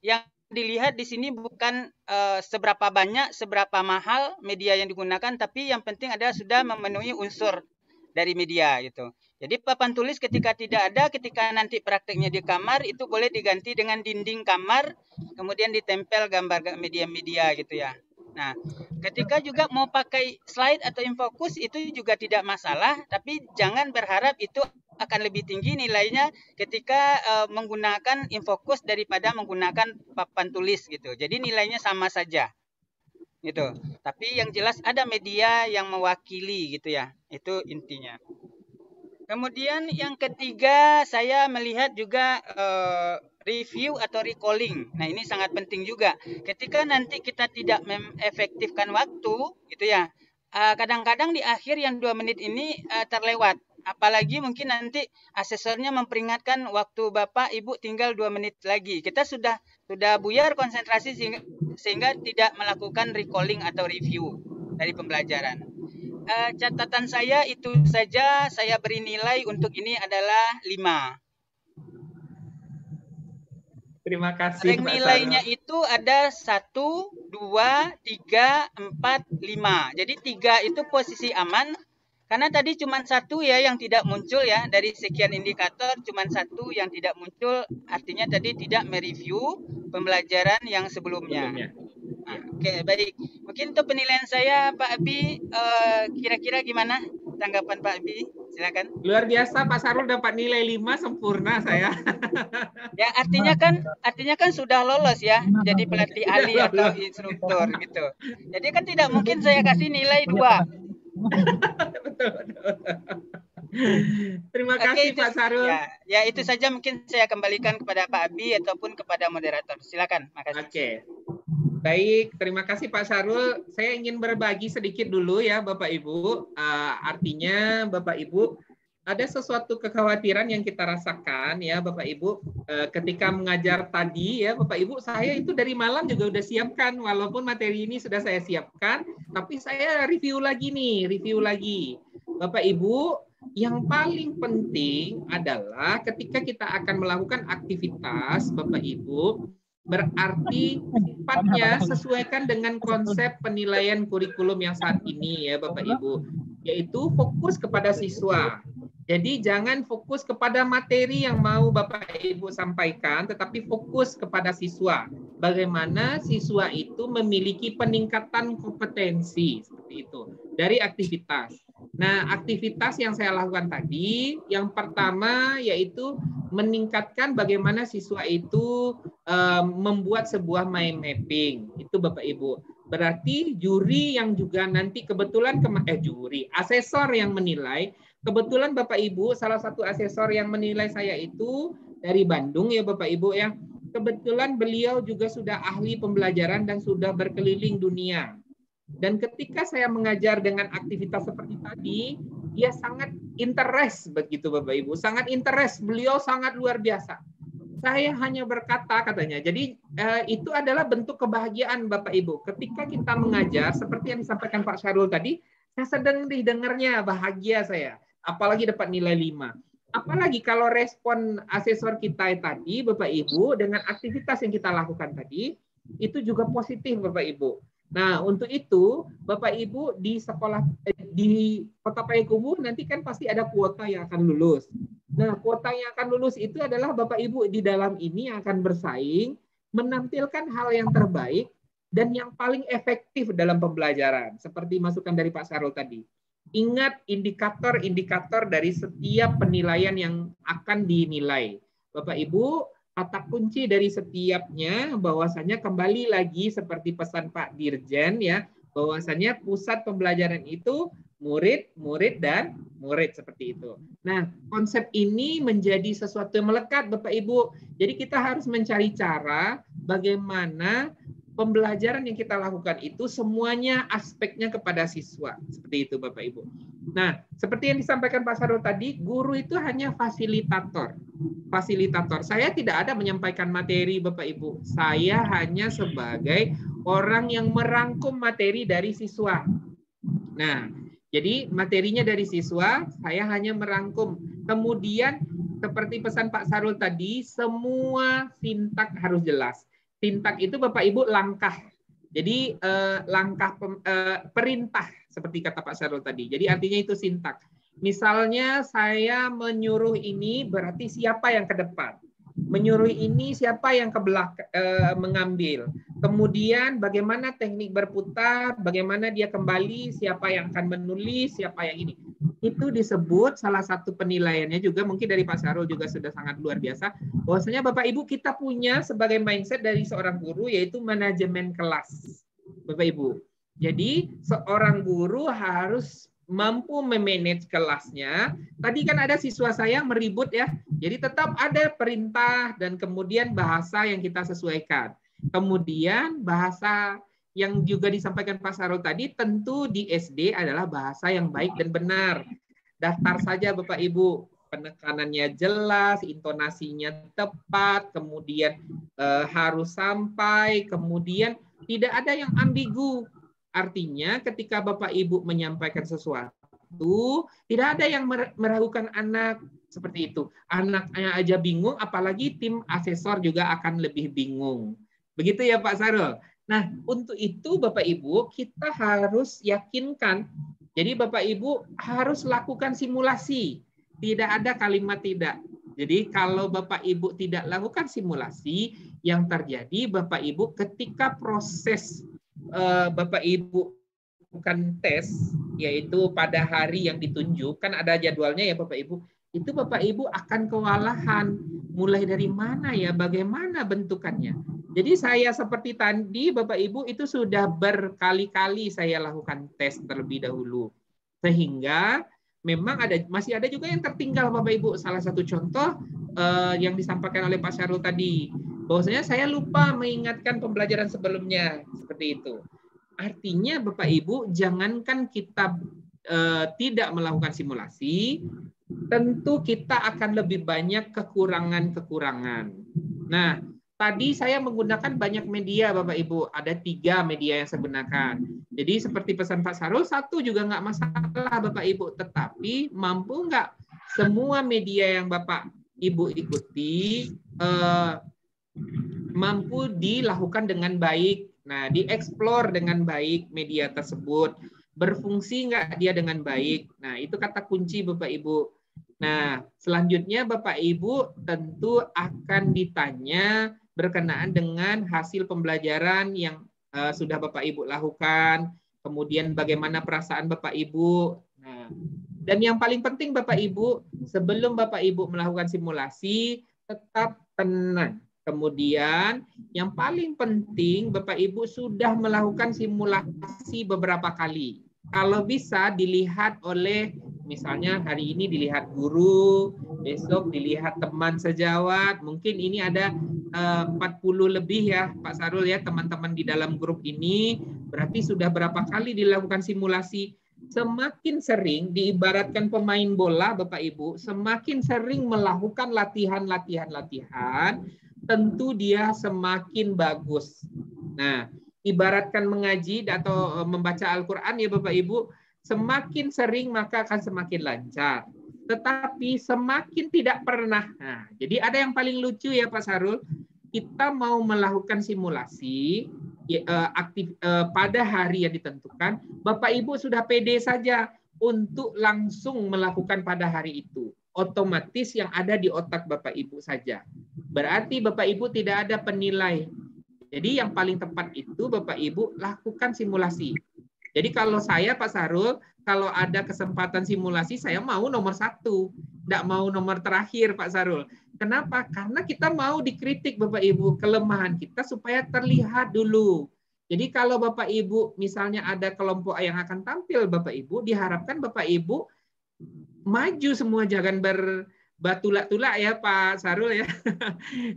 yang dilihat di sini bukan seberapa banyak, seberapa mahal media yang digunakan, tapi yang penting adalah sudah memenuhi unsur dari media gitu. Jadi papan tulis ketika tidak ada, ketika nanti prakteknya di kamar itu boleh diganti dengan dinding kamar, kemudian ditempel gambar media-media gitu ya. Nah, ketika juga mau pakai slide atau infokus itu juga tidak masalah, tapi jangan berharap itu akan lebih tinggi nilainya ketika menggunakan infokus daripada menggunakan papan tulis gitu. Jadi nilainya sama saja gitu. Tapi yang jelas ada media yang mewakili gitu ya. Itu intinya. Kemudian yang ketiga saya melihat juga review atau recalling. Nah, ini sangat penting juga. Ketika nanti kita tidak mengefektifkan waktu gitu ya. Kadang-kadang di akhir yang 2 menit ini terlewat. Apalagi mungkin nanti asesornya memperingatkan waktu Bapak Ibu tinggal 2 menit lagi. Kita sudah buyar konsentrasi sehingga tidak melakukan recalling atau review dari pembelajaran. Catatan saya itu saja, saya beri nilai untuk ini adalah 5. Terima kasih Pak nilainya Sarul. Itu ada 1, 2, 3, 4, 5. Jadi 3 itu posisi aman. Karena tadi cuma 1 ya yang tidak muncul ya. Dari sekian indikator cuma 1 yang tidak muncul. Artinya tadi tidak mereview pembelajaran yang sebelumnya. Nah, oke, baik. Mungkin untuk penilaian saya Pak Abi, kira-kira gimana tanggapan Pak Abi? Silakan. Luar biasa Pak Sarul dapat nilai 5 sempurna saya. Ya, artinya kan sudah lolos ya. Jadi pelatih ahli atau instruktur gitu. Jadi kan tidak mungkin saya kasih nilai 2. Betul. Terima kasih Pak Sarul. Ya, itu saja mungkin saya kembalikan kepada Pak Abi ataupun kepada moderator. Silakan. Makasih. Oke. Baik, terima kasih Pak Sarul. Saya ingin berbagi sedikit dulu ya Bapak Ibu. Artinya Bapak Ibu ada sesuatu kekhawatiran yang kita rasakan ya Bapak Ibu ketika mengajar tadi ya Bapak Ibu, saya itu dari malam juga udah siapkan, walaupun materi ini sudah saya siapkan, tapi saya review lagi. Bapak Ibu, yang paling penting adalah ketika kita akan melakukan aktivitas Bapak Ibu, Berarti sifatnya sesuaikan dengan konsep penilaian kurikulum yang saat ini ya Bapak Ibu, yaitu fokus kepada siswa. Jadi jangan fokus kepada materi yang mau Bapak Ibu sampaikan, tetapi fokus kepada siswa. Bagaimana siswa itu memiliki peningkatan kompetensi seperti itu dari aktivitas. Nah, aktivitas yang saya lakukan tadi, yang pertama yaitu meningkatkan bagaimana siswa itu membuat sebuah mind mapping. Itu Bapak Ibu. Berarti juri yang juga nanti kebetulan asesor yang menilai. Kebetulan Bapak Ibu, salah satu asesor yang menilai saya itu dari Bandung ya Bapak Ibu ya. Kebetulan beliau juga sudah ahli pembelajaran dan sudah berkeliling dunia. Dan ketika saya mengajar dengan aktivitas seperti tadi, dia sangat interest begitu Bapak Ibu. Sangat interest, beliau sangat luar biasa. Saya hanya berkata katanya. Jadi itu adalah bentuk kebahagiaan Bapak Ibu. Ketika kita mengajar, seperti yang disampaikan Pak Syarul tadi, saya sedang didengarnya, bahagia saya. Apalagi dapat nilai 5. Apalagi kalau respon asesor kita tadi, Bapak Ibu, dengan aktivitas yang kita lakukan tadi, itu juga positif, Bapak Ibu. Nah, untuk itu, Bapak Ibu di sekolah, di Kota Payakumbuh nanti kan pasti ada kuota yang akan lulus. Nah, kuota yang akan lulus itu adalah Bapak Ibu di dalam ini yang akan bersaing, menampilkan hal yang terbaik, dan yang paling efektif dalam pembelajaran. Seperti masukan dari Pak Syarul tadi. Ingat indikator-indikator dari setiap penilaian yang akan dinilai. Bapak Ibu, kata kunci dari setiapnya bahwasanya kembali lagi seperti pesan Pak Dirjen ya, bahwasanya pusat pembelajaran itu murid, murid, dan murid seperti itu. Nah, konsep ini menjadi sesuatu yang melekat Bapak Ibu. Jadi kita harus mencari cara bagaimana pembelajaran yang kita lakukan itu semuanya aspeknya kepada siswa. Seperti itu Bapak Ibu. Nah, seperti yang disampaikan Pak Syarul tadi, guru itu hanya fasilitator. Fasilitator. Saya tidak ada menyampaikan materi Bapak Ibu. Saya hanya sebagai orang yang merangkum materi dari siswa. Nah, jadi materinya dari siswa, saya hanya merangkum. Kemudian seperti pesan Pak Syarul tadi, semua sintak harus jelas. Sintak itu Bapak Ibu langkah. Jadi langkah perintah seperti kata Pak Syarul tadi. Jadi artinya itu sintak. Misalnya saya menyuruh ini berarti siapa yang ke depan. Menyuruh ini siapa yang ke belakang mengambil. Kemudian bagaimana teknik berputar, bagaimana dia kembali, siapa yang akan menulis, siapa yang ini. Itu disebut salah satu penilaiannya juga mungkin dari Pak Syarul juga sudah sangat luar biasa. Bahwasanya Bapak Ibu kita punya sebagai mindset dari seorang guru yaitu manajemen kelas. Bapak Ibu. Jadi seorang guru harus mampu memanage kelasnya. Tadi kan ada siswa saya meribut ya. Jadi tetap ada perintah dan kemudian bahasa yang kita sesuaikan. Kemudian bahasa yang juga disampaikan Pak Syarul tadi tentu di SD adalah bahasa yang baik dan benar. Daftar saja Bapak Ibu, penekanannya jelas, intonasinya tepat, kemudian harus sampai, kemudian tidak ada yang ambigu. Artinya ketika Bapak Ibu menyampaikan sesuatu, tidak ada yang meragukan anak seperti itu. Anaknya aja bingung, apalagi tim asesor juga akan lebih bingung. Begitu ya Pak Syarul. Nah, untuk itu Bapak Ibu kita harus yakinkan. Jadi Bapak Ibu harus lakukan simulasi. Tidak ada kalimat tidak. Jadi kalau Bapak Ibu tidak lakukan simulasi, yang terjadi Bapak Ibu ketika proses Bapak Ibu bukan tes, yaitu pada hari yang ditunjuk, kan ada jadwalnya ya Bapak Ibu, itu Bapak Ibu akan kewalahan. Mulai dari mana ya, bagaimana bentukannya. Jadi saya seperti tadi Bapak Ibu itu sudah berkali-kali saya lakukan tes terlebih dahulu. Sehingga memang masih ada juga yang tertinggal Bapak Ibu. Salah satu contoh yang disampaikan oleh Pak Syarul tadi. Bahwasanya saya lupa mengingatkan pembelajaran sebelumnya. Seperti itu. Artinya Bapak Ibu jangankan kita tidak melakukan simulasi, tentu kita akan lebih banyak kekurangan-kekurangan. Nah, tadi saya menggunakan banyak media Bapak Ibu. Ada 3 media yang saya gunakan. Jadi seperti pesan Pak Syarul, 1 juga nggak masalah Bapak Ibu. Tetapi mampu nggak semua media yang Bapak Ibu ikuti mampu dilakukan dengan baik. Nah, dieksplor dengan baik media tersebut. Berfungsi nggak dia dengan baik? Nah, itu kata kunci Bapak Ibu. Nah, selanjutnya Bapak Ibu tentu akan ditanya berkenaan dengan hasil pembelajaran yang sudah Bapak Ibu lakukan, kemudian bagaimana perasaan Bapak Ibu. Nah, dan yang paling penting Bapak Ibu, sebelum Bapak Ibu melakukan simulasi, tetap tenang. Kemudian yang paling penting Bapak Ibu sudah melakukan simulasi beberapa kali. Kalau bisa dilihat oleh, misalnya hari ini dilihat guru, besok dilihat teman sejawat, mungkin ini ada 40 lebih ya Pak Sarul ya, teman-teman di dalam grup ini, berarti sudah berapa kali dilakukan simulasi. Semakin sering, diibaratkan pemain bola Bapak Ibu, semakin sering melakukan latihan, tentu dia semakin bagus. Nah, ibaratkan mengaji atau membaca Al-Quran ya Bapak Ibu, semakin sering maka akan semakin lancar. Tetapi semakin tidak pernah. Nah, jadi ada yang paling lucu ya Pak Sarul, kita mau melakukan simulasi pada hari yang ditentukan, Bapak Ibu sudah pede saja untuk langsung melakukan pada hari itu. Otomatis yang ada di otak Bapak Ibu saja. Berarti Bapak Ibu tidak ada penilai. Jadi yang paling tepat itu Bapak Ibu lakukan simulasi. Jadi kalau saya Pak Sarul, kalau ada kesempatan simulasi, saya mau nomor 1. Tidak mau nomor terakhir Pak Sarul. Kenapa? Karena kita mau dikritik Bapak Ibu, kelemahan kita supaya terlihat dulu. Jadi kalau Bapak Ibu misalnya ada kelompok yang akan tampil Bapak Ibu, diharapkan Bapak Ibu maju semua, jangan berbatulak-tulak ya Pak Sarul ya.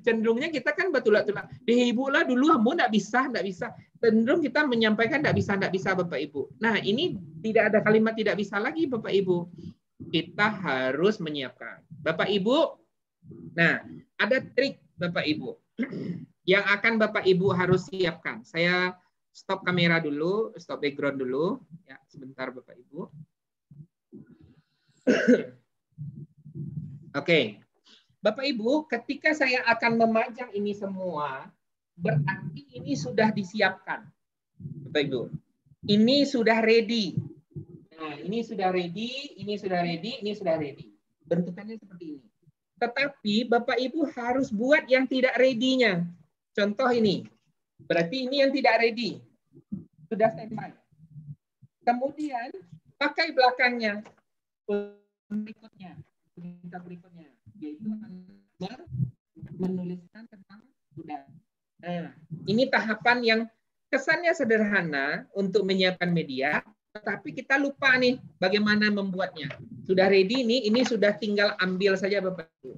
Cenderungnya kita kan batulak-tulak. Ibu lah dulu, kamu enggak bisa. Cenderung kita menyampaikan enggak bisa Bapak Ibu. Nah, ini tidak ada kalimat tidak bisa lagi Bapak Ibu. Kita harus menyiapkan. Bapak Ibu, nah, ada trik Bapak Ibu yang akan Bapak Ibu harus siapkan. Saya stop kamera dulu, stop background dulu. Ya, sebentar Bapak Ibu. Oke. Bapak Ibu, ketika saya akan memajang ini semua, berarti ini sudah disiapkan. Bapak Ibu, ini sudah ready. Nah, ini sudah ready, ini sudah ready, ini sudah ready. Bentukannya seperti ini. Tetapi Bapak Ibu harus buat yang tidak ready-nya. Contoh ini. Berarti ini yang tidak ready. Sudah standby. Kemudian pakai belakangnya. Berikutnya, yaitu menuliskan tentang sudah. Nah, ini tahapan yang kesannya sederhana untuk menyiapkan media, tetapi kita lupa nih bagaimana membuatnya. Sudah ready nih, ini sudah tinggal ambil saja Bapak Ibu.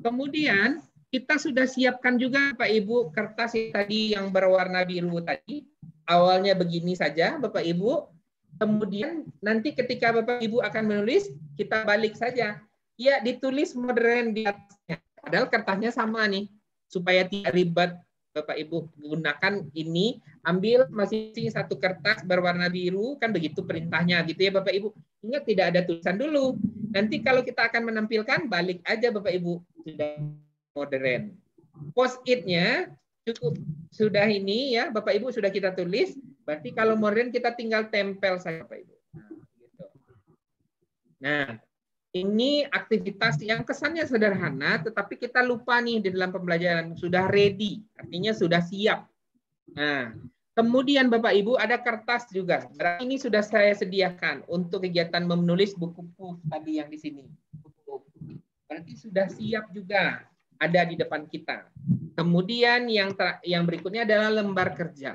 Kemudian kita sudah siapkan juga Bapak Ibu kertas tadi yang berwarna biru tadi. Awalnya begini saja Bapak Ibu. Kemudian nanti ketika Bapak Ibu akan menulis, kita balik saja. Ya, ditulis modern di atasnya. Padahal kertasnya sama nih. Supaya tidak ribet, Bapak Ibu gunakan ini, ambil masing-masing satu kertas berwarna biru, kan begitu perintahnya gitu ya Bapak Ibu. Ingat tidak ada tulisan dulu. Nanti kalau kita akan menampilkan, balik aja Bapak Ibu. Sudah modern. Post-it-nya cukup sudah ini ya, Bapak Ibu sudah kita tulis. Berarti kalau modern kita tinggal tempel saja Bapak Ibu. Nah, ini aktivitas yang kesannya sederhana, tetapi kita lupa nih di dalam pembelajaran. Sudah ready, artinya sudah siap. Nah, kemudian Bapak Ibu ada kertas juga. Berarti ini sudah saya sediakan untuk kegiatan menulis buku puff tadi yang di sini. Berarti sudah siap juga ada di depan kita. Kemudian yang berikutnya adalah lembar kerja.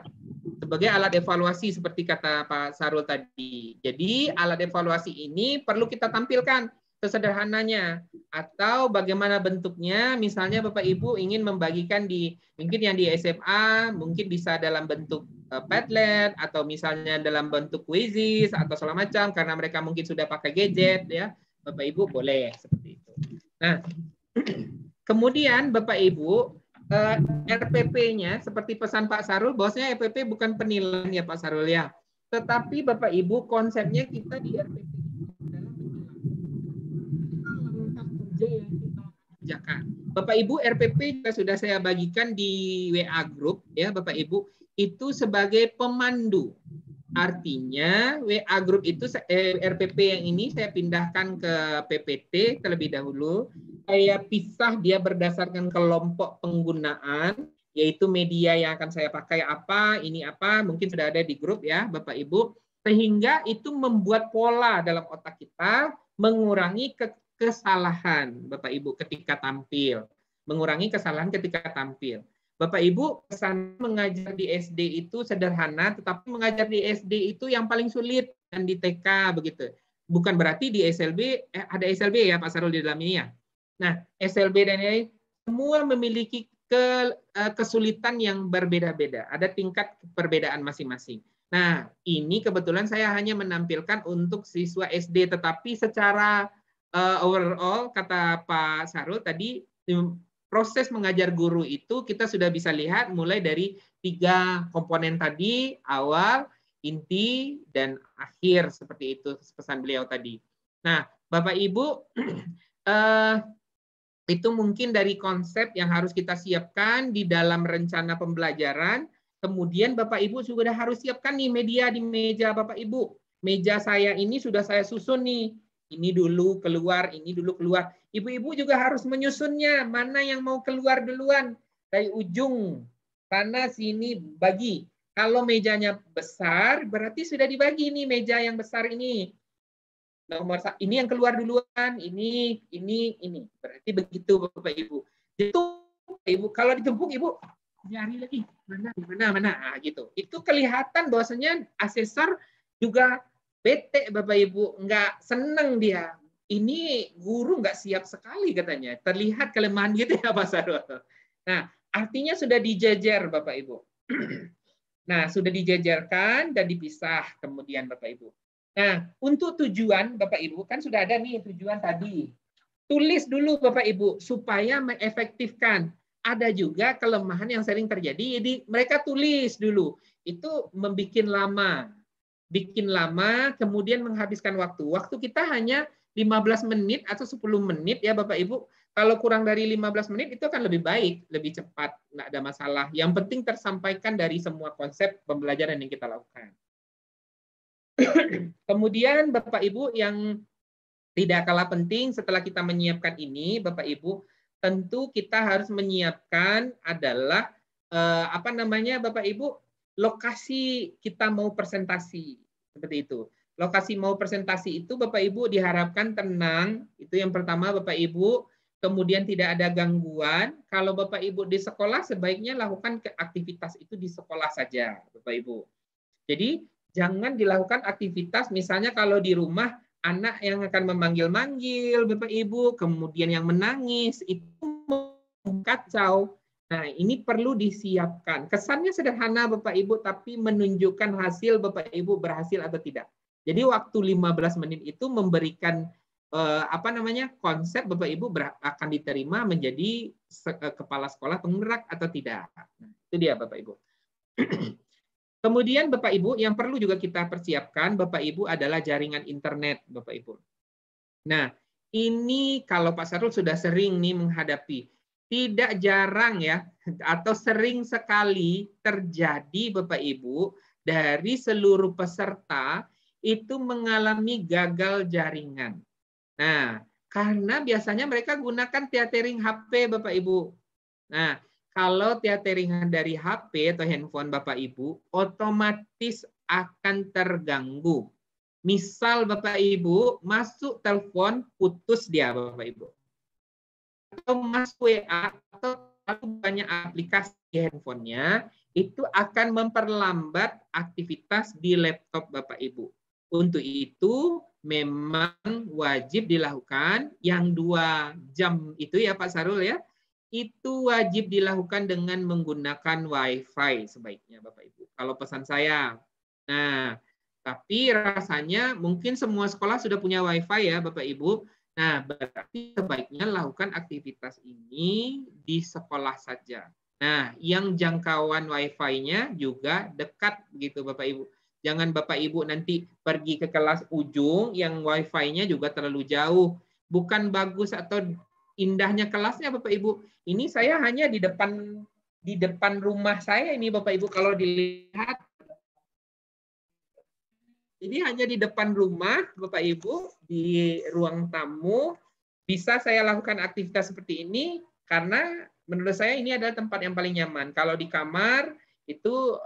Sebagai alat evaluasi seperti kata Pak Sarul tadi. Jadi alat evaluasi ini perlu kita tampilkan sesederhananya atau bagaimana bentuknya. Misalnya Bapak Ibu ingin membagikan mungkin yang di SMA mungkin bisa dalam bentuk Padlet atau misalnya dalam bentuk quizzes atau segala macam karena mereka mungkin sudah pakai gadget ya. Bapak Ibu boleh seperti itu. Nah, kemudian Bapak Ibu RPP-nya seperti pesan Pak Sarul, bahwasanya RPP bukan penilaian ya Pak Sarul ya. Tetapi Bapak Ibu konsepnya kita di RPP adalah penilaian. Langkah kerja yang kita kerjakan. Bapak Ibu, RPP juga sudah saya bagikan di WA group ya Bapak Ibu, itu sebagai pemandu. Artinya WA group itu RPP yang ini saya pindahkan ke PPT terlebih dahulu. Saya pisah dia berdasarkan kelompok penggunaan, yaitu media yang akan saya pakai apa, ini apa, mungkin sudah ada di grup ya Bapak Ibu. Sehingga itu membuat pola dalam otak kita, mengurangi kesalahan Bapak Ibu ketika tampil. Mengurangi kesalahan ketika tampil. Bapak Ibu, pesan mengajar di SD itu sederhana, tetapi mengajar di SD itu yang paling sulit dan di TK begitu. Bukan berarti di SLB ada SLB ya Pak Sarul di dalam ini ya. Nah, SLB dan lain semua memiliki kesulitan yang berbeda-beda. Ada tingkat perbedaan masing-masing. Nah, ini kebetulan saya hanya menampilkan untuk siswa SD, tetapi secara overall kata Pak Sarul tadi, proses mengajar guru itu kita sudah bisa lihat mulai dari 3 komponen tadi, awal, inti, dan akhir, seperti itu pesan beliau tadi. Nah, Bapak Ibu, itu mungkin dari konsep yang harus kita siapkan di dalam rencana pembelajaran. Kemudian Bapak Ibu sudah harus siapkan nih media di meja Bapak Ibu. Meja saya ini sudah saya susun nih. Ini dulu keluar, ini dulu keluar. Ibu-ibu juga harus menyusunnya, mana yang mau keluar duluan. Dari ujung, sana, sini, bagi. Kalau mejanya besar, berarti sudah dibagi nih meja yang besar ini. Nomor ini yang keluar duluan, ini. Berarti begitu Bapak Ibu. Itu Ibu, kalau ditumpuk Ibu, nyari lagi. Mana. Nah, gitu. Itu kelihatan bahwasanya asesor juga bete Bapak Ibu, nggak seneng dia. Ini guru nggak siap sekali katanya. Terlihat kelemahan gitu ya Pak Sarul. Nah, artinya sudah dijejer Bapak Ibu. Nah, sudah dijejerkan dan dipisah kemudian Bapak Ibu. Nah, untuk tujuan Bapak Ibu, kan sudah ada nih tujuan tadi. Tulis dulu Bapak Ibu, supaya mengefektifkan. Ada juga kelemahan yang sering terjadi, jadi mereka tulis dulu. Itu membuat lama. Bikin lama, kemudian menghabiskan waktu. Waktu kita hanya 15 menit atau 10 menit ya Bapak Ibu. Kalau kurang dari 15 menit itu akan lebih baik, lebih cepat, nggak ada masalah. Yang penting tersampaikan dari semua konsep pembelajaran yang kita lakukan. Kemudian Bapak Ibu yang tidak kalah penting setelah kita menyiapkan ini, Bapak Ibu, tentu kita harus menyiapkan adalah Bapak Ibu, lokasi kita mau presentasi. Seperti itu. Lokasi mau presentasi itu Bapak Ibu diharapkan tenang. Itu yang pertama Bapak Ibu. Kemudian tidak ada gangguan. Kalau Bapak Ibu di sekolah sebaiknya lakukan aktivitas itu di sekolah saja Bapak Ibu. Jadi jangan dilakukan aktivitas misalnya kalau di rumah anak yang akan memanggil-manggil Bapak Ibu, kemudian yang menangis, itu kacau. Nah, ini perlu disiapkan. Kesannya sederhana Bapak Ibu, tapi menunjukkan hasil Bapak Ibu berhasil atau tidak. Jadi waktu 15 menit itu memberikan konsep Bapak Ibu akan diterima menjadi kepala sekolah penggerak atau tidak. Nah, itu dia Bapak Ibu. Kemudian Bapak Ibu yang perlu juga kita persiapkan Bapak Ibu adalah jaringan internet Bapak Ibu. Nah, ini kalau Pak Sarul sudah sering nih menghadapi, tidak jarang ya atau sering sekali terjadi Bapak Ibu dari seluruh peserta itu mengalami gagal jaringan. Nah, karena biasanya mereka gunakan tethering HP Bapak Ibu. Nah, kalau tethering dari HP atau handphone Bapak Ibu, otomatis akan terganggu. Misal Bapak Ibu masuk telepon, putus dia Bapak Ibu. Atau masuk WA atau banyak aplikasi di handphonenya, itu akan memperlambat aktivitas di laptop Bapak Ibu. Untuk itu memang wajib dilakukan yang 2 jam itu ya Pak Sarul ya, itu wajib dilakukan dengan menggunakan WiFi sebaiknya Bapak Ibu. Kalau pesan saya. Nah, tapi rasanya mungkin semua sekolah sudah punya WiFi ya Bapak Ibu. Nah, berarti sebaiknya lakukan aktivitas ini di sekolah saja. Nah, yang jangkauan Wi-Fi-nya juga dekat begitu Bapak Ibu. Jangan Bapak Ibu nanti pergi ke kelas ujung yang Wi-Fi-nya juga terlalu jauh. Bukan bagus atau indahnya kelasnya Bapak Ibu. Ini saya hanya di depan rumah saya ini Bapak Ibu, kalau dilihat. Jadi hanya di depan rumah Bapak Ibu, di ruang tamu bisa saya lakukan aktivitas seperti ini karena menurut saya ini adalah tempat yang paling nyaman. Kalau di kamar itu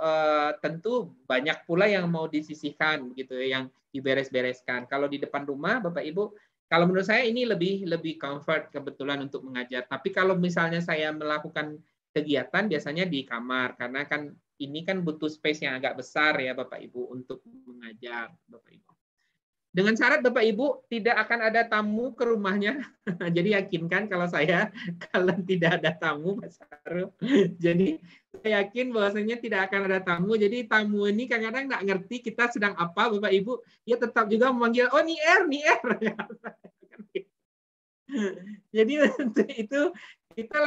tentu banyak pula yang mau disisihkan gitu, yang diberes-bereskan. Kalau di depan rumah Bapak Ibu, kalau menurut saya ini lebih comfort kebetulan untuk mengajar. Tapi kalau misalnya saya melakukan kegiatan biasanya di kamar karena kan ini kan butuh space yang agak besar ya Bapak Ibu untuk mengajar Bapak Ibu. Dengan syarat Bapak Ibu tidak akan ada tamu ke rumahnya. Jadi yakinkan kalau tidak ada tamu Mas Sarul. Jadi saya yakin bahwasanya tidak akan ada tamu. Jadi tamu ini kadang-kadang nggak ngerti kita sedang apa Bapak Ibu. Dia tetap juga memanggil, oh Nier. Jadi itu kita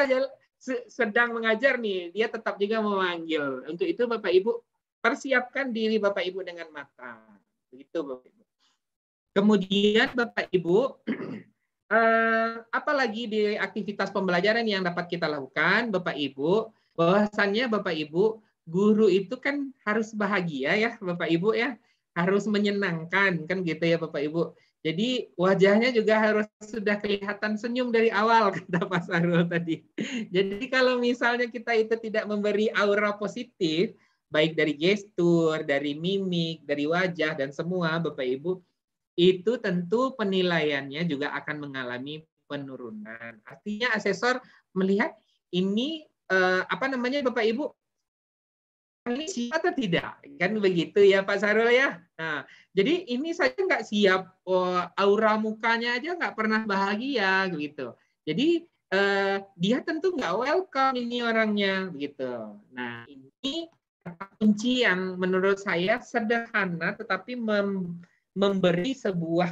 sedang mengajar nih, dia tetap juga memanggil. Untuk itu Bapak Ibu persiapkan diri Bapak Ibu dengan matang. Begitu Bapak Ibu. Kemudian Bapak Ibu, apalagi di aktivitas pembelajaran yang dapat kita lakukan Bapak Ibu, bahwasannya Bapak Ibu, guru itu kan harus bahagia ya Bapak Ibu ya, harus menyenangkan kan gitu ya Bapak Ibu. Jadi wajahnya juga harus sudah kelihatan senyum dari awal, kata Pak Sarul tadi. Jadi kalau misalnya kita itu tidak memberi aura positif, baik dari gestur, dari mimik, dari wajah, dan semua Bapak Ibu, itu tentu penilaiannya juga akan mengalami penurunan. Artinya asesor melihat ini Bapak Ibu, ini siap atau tidak, kan begitu ya Pak Sarul ya. Nah, jadi ini saya nggak siap, aura mukanya aja nggak pernah bahagia gitu. Jadi dia tentu nggak welcome ini orangnya gitu. Nah ini kunci yang menurut saya sederhana tetapi memberi sebuah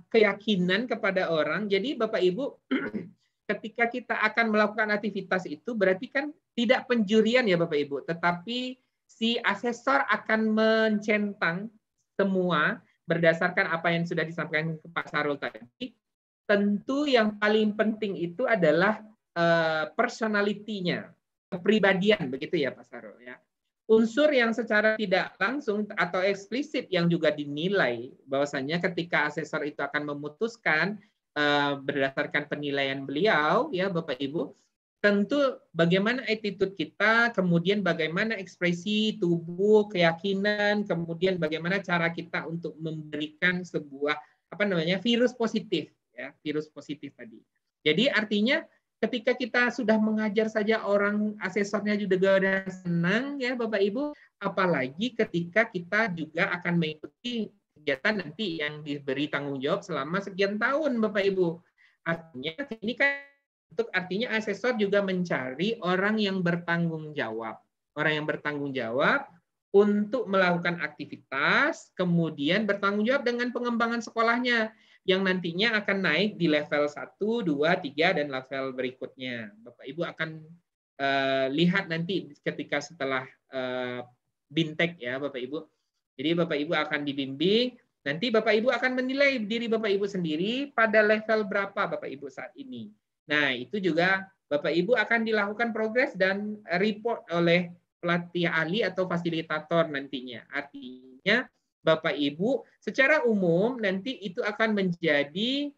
keyakinan kepada orang. Jadi Bapak Ibu ketika kita akan melakukan aktivitas itu berarti kan tidak penjurian ya Bapak Ibu, tetapi si asesor akan mencentang semua berdasarkan apa yang sudah disampaikan ke Pak Sarul tadi. Tentu yang paling penting itu adalah personality-nya, kepribadian begitu ya Pak Sarul ya. Unsur yang secara tidak langsung atau eksplisit yang juga dinilai bahwasanya ketika asesor itu akan memutuskan berdasarkan penilaian beliau ya Bapak Ibu, tentu bagaimana attitude kita, kemudian bagaimana ekspresi tubuh, keyakinan, kemudian bagaimana cara kita untuk memberikan sebuah virus positif ya, virus positif tadi. Jadi artinya ketika kita sudah mengajar saja orang asesornya juga udah senang ya Bapak Ibu, apalagi ketika kita juga akan mengikuti kegiatan nanti yang diberi tanggung jawab selama sekian tahun Bapak Ibu. Artinya ini kan artinya asesor juga mencari orang yang bertanggung jawab. Orang yang bertanggung jawab untuk melakukan aktivitas, kemudian bertanggung jawab dengan pengembangan sekolahnya yang nantinya akan naik di level 1, 2, 3 dan level berikutnya. Bapak Ibu akan lihat nanti ketika setelah bintek ya Bapak Ibu. Jadi Bapak Ibu akan dibimbing, nanti Bapak Ibu akan menilai diri Bapak Ibu sendiri pada level berapa Bapak Ibu saat ini. Nah, itu juga Bapak Ibu akan dilakukan progres dan report oleh pelatih ahli atau fasilitator nantinya. Artinya Bapak Ibu secara umum nanti itu akan menjadi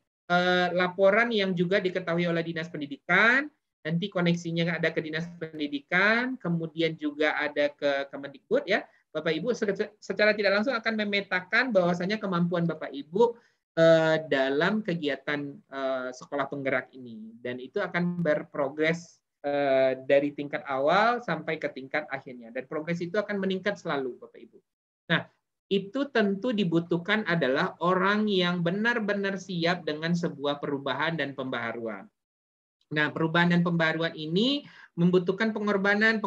laporan yang juga diketahui oleh Dinas Pendidikan, nanti koneksinya ada ke Dinas Pendidikan, kemudian juga ada ke Kemendikbud ya. Bapak Ibu secara tidak langsung akan memetakan bahwasanya kemampuan Bapak Ibu dalam kegiatan sekolah penggerak ini, dan itu akan berprogres dari tingkat awal sampai ke tingkat akhirnya, dan progres itu akan meningkat selalu Bapak Ibu. Nah, itu tentu dibutuhkan adalah orang yang benar-benar siap dengan sebuah perubahan dan pembaharuan. Nah, perubahan dan pembaruan ini membutuhkan pengorbanan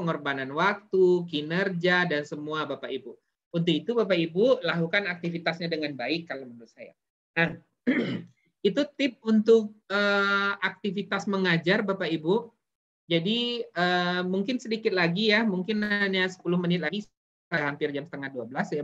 waktu, kinerja, dan semua Bapak Ibu. Untuk itu Bapak Ibu lakukan aktivitasnya dengan baik kalau menurut saya. Nah, itu tip untuk aktivitas mengajar Bapak Ibu. Jadi mungkin sedikit lagi ya, mungkin hanya 10 menit lagi, hampir jam 11:30 ya